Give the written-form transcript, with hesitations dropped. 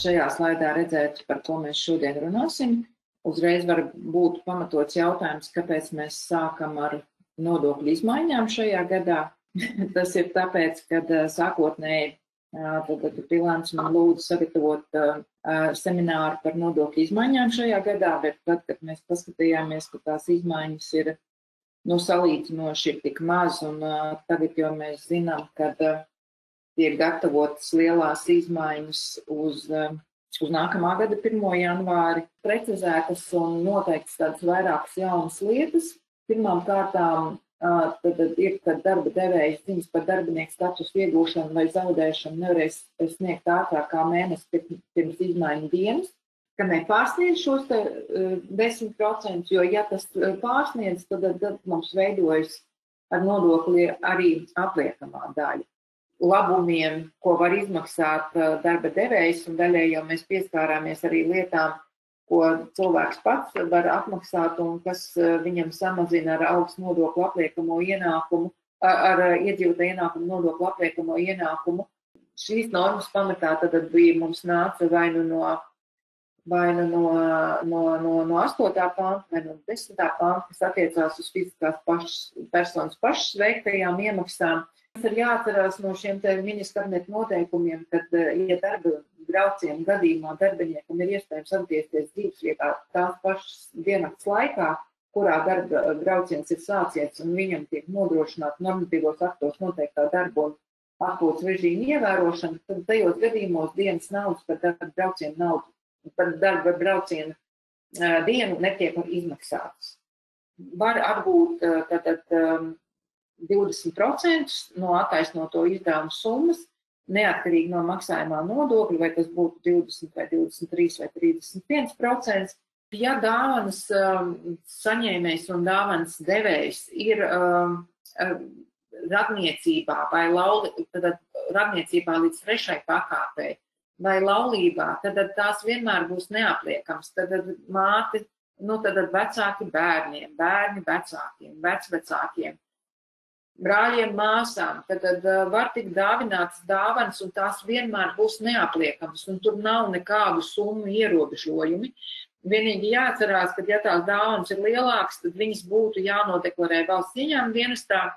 šajā slaidā redzēt, par ko mēs šodien runāsim. Uzreiz var būt pamatots jautājums, kāpēc mēs sākam ar nodokļu izmaiņām šajā gadā. Tas ir tāpēc, ka sākotnēji Pilāns man lūdza sagatavot semināru par nodokļu izmaiņām šajā gadā, bet tad, kad mēs paskatījāmies, ka tās izmaiņas ir salīdzinoši tik maz, un tagad jau mēs zinām, ka tiek gatavotas lielās izmaiņas uz nākamā gada 1. janvāri, precizētas un noteikts tādas vairākas jaunas lietas. Pirmām kārtām tad ir, ka darba devējs ziņas par darbinieku statusu iegūšanu vai zaudēšanu nevarēs sniegt ātrāk kā mēnesi pirms izmaiņu dienas, ka nepārsniedz šos 10%, jo ja tas pārsniedz, tad mums veidojas ar nodokli arī apliekamā daļa. Labumiem, ko var izmaksāt darba devējs, un daļai jau mēs pieskārāmies arī lietām, ko cilvēks pats var apmaksāt un kas viņam samazina ar augstu nodokļu apliekamo ienākumu, ar iedzīvotāju ienākumu nodokļu apliekamo ienākumu. Šīs normas pamatā tad bija mums nāca vai nu no 8. panta vai no 10. panta, kas attiecās uz fiziskās personas pašas veiktajām iemaksām. Tas ir jāatcerās no šiem ministra kabineta noteikumiem, kad, ja darba braucienu gadījumā darbiniekam ir iespējams atgriezties dzīvesvietā tās pašas diennakts laikā, kurā darba brauciens ir sācies un viņam tiek nodrošināta normatīvos aktos noteiktā darba un atpūtas režīma ievērošana, tad tajos gadījumos dienas naudas par darba braucienu dienu netiek izmaksātas. Var atgūt tātad 20% no attaisnoto izdevumu summas, neatkarīgi no maksājumā nodokļa, vai tas būtu 20 vai 23 vai 31%. Ja dāvanas saņēmējs un dāvanas devējs ir radniecībā vai radniecībā līdz 3. pakāpei vai laulībā, tad tās vienmēr būs neapliekams. Tad māti, tad vecāki bērniem, bērni vecākiem, vecvecākiem, brāļiem, māsām, tad var tikt dāvinātas dāvanas, un tās vienmēr būs neapliekamas, un tur nav nekādu summu ierobežojumi. Vienīgi jāatcerās, ka ja tās dāvanas ir lielākas, tad viņas būtu jānodeklarē valsts ieņēmuma dienestā,